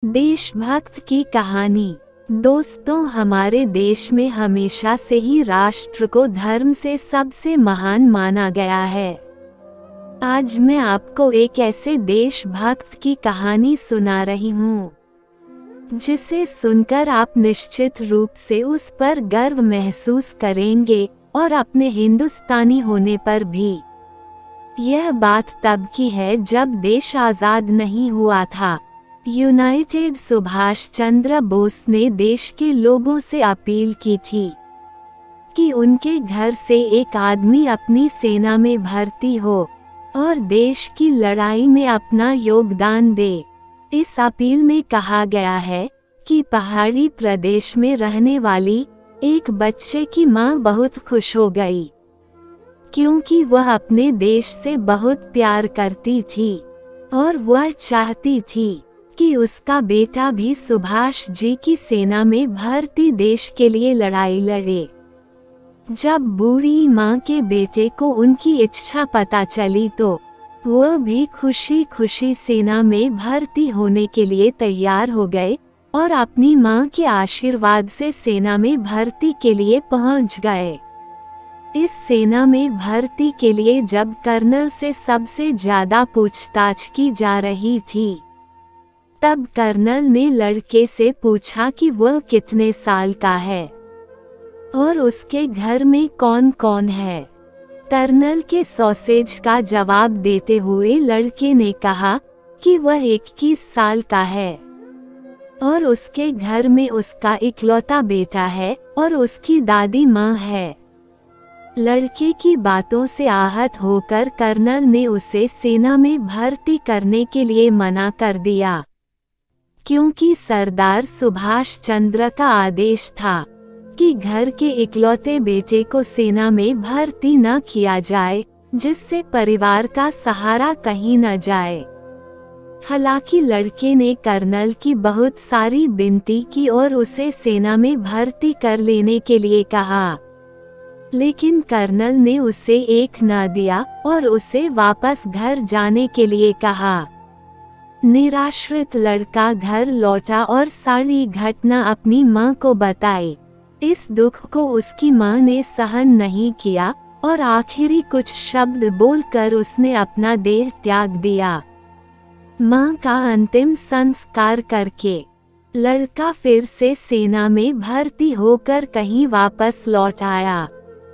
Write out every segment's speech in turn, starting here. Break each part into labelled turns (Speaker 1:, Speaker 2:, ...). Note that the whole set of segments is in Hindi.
Speaker 1: देशभक्त की कहानी। दोस्तों, हमारे देश में हमेशा से ही राष्ट्र को धर्म से सबसे महान माना गया है। आज मैं आपको एक ऐसे देशभक्त की कहानी सुना रही हूँ जिसे सुनकर आप निश्चित रूप से उस पर गर्व महसूस करेंगे और अपने हिंदुस्तानी होने पर भी। यह बात तब की है जब देश आज़ाद नहीं हुआ था। यूनाइटेड सुभाष चंद्र बोस ने देश के लोगों से अपील की थी कि उनके घर से एक आदमी अपनी सेना में भर्ती हो और देश की लड़ाई में अपना योगदान दे। इस अपील में कहा गया है कि पहाड़ी प्रदेश में रहने वाली एक बच्चे की मां बहुत खुश हो गई, क्योंकि वह अपने देश से बहुत प्यार करती थी और वह चाहती थी कि उसका बेटा भी सुभाष जी की सेना में भर्ती देश के लिए लड़ाई लड़े। जब बूढ़ी माँ के बेटे को उनकी इच्छा पता चली तो वह भी खुशी खुशी सेना में भर्ती होने के लिए तैयार हो गए और अपनी माँ के आशीर्वाद से सेना में भर्ती के लिए पहुँच गए। इस सेना में भर्ती के लिए जब कर्नल से सबसे ज्यादा पूछताछ की जा रही थी, तब कर्नल ने लड़के से पूछा कि वह कितने साल का है और उसके घर में कौन कौन है। कर्नल के सॉसेज का जवाब देते हुए लड़के ने कहा कि वह 21 साल का है और उसके घर में उसका इकलौता बेटा है और उसकी दादी माँ है। लड़के की बातों से आहत होकर कर्नल ने उसे सेना में भर्ती करने के लिए मना कर दिया, क्योंकि सरदार सुभाष चंद्र का आदेश था कि घर के इकलौते बेटे को सेना में भर्ती न किया जाए, जिससे परिवार का सहारा कहीं न जाए। हालांकि लड़के ने कर्नल की बहुत सारी विनती की और उसे सेना में भर्ती कर लेने के लिए कहा, लेकिन कर्नल ने उसे एक न दिया और उसे वापस घर जाने के लिए कहा। निराश्रित लड़का घर लौटा और सारी घटना अपनी मां को बताई। इस दुख को उसकी मां ने सहन नहीं किया और आखिरी कुछ शब्द बोलकर उसने अपना देह त्याग दिया। मां का अंतिम संस्कार करके लड़का फिर से सेना में भर्ती होकर कहीं वापस लौट आया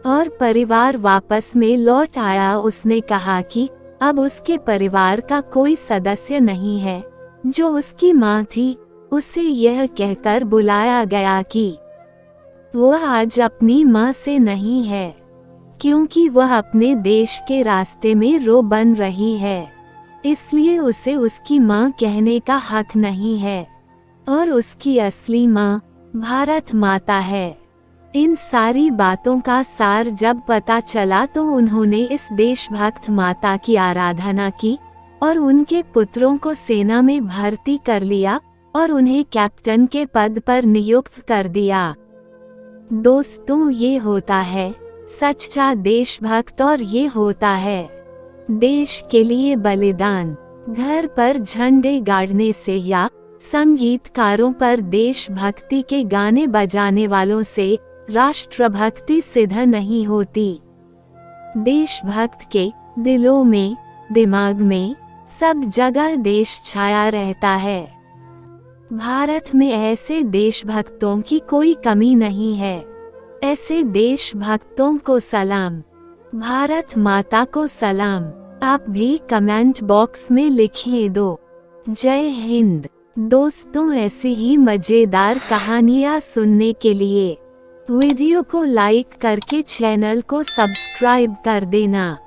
Speaker 1: और परिवार वापस में लौट आया। उसने कहा कि अब उसके परिवार का कोई सदस्य नहीं है। जो उसकी माँ थी, उसे यह कहकर बुलाया गया कि वह आज अपनी माँ से नहीं है, क्योंकि वह अपने देश के रास्ते में रो बन रही है, इसलिए उसे उसकी माँ कहने का हक नहीं है और उसकी असली माँ भारत माता है। इन सारी बातों का सार जब पता चला तो उन्होंने इस देशभक्त माता की आराधना की और उनके पुत्रों को सेना में भर्ती कर लिया और उन्हें कैप्टन के पद पर नियुक्त कर दिया। दोस्तों, ये होता है सच्चा देशभक्त और ये होता है देश के लिए बलिदान। घर पर झंडे गाड़ने से या संगीतकारों पर देशभक्ति के गाने बजाने वालों से राष्ट्रभक्ति सिद्ध नहीं होती। देशभक्त के दिलों में, दिमाग में, सब जगह देश छाया रहता है। भारत में ऐसे देशभक्तों की कोई कमी नहीं है। ऐसे देशभक्तों को सलाम। भारत माता को सलाम। आप भी कमेंट बॉक्स में लिखिए दो। जय हिंद। दोस्तों, ऐसी ही मजेदार कहानियाँ सुनने के लिए वीडियो को लाइक करके चैनल को सब्सक्राइब कर देना।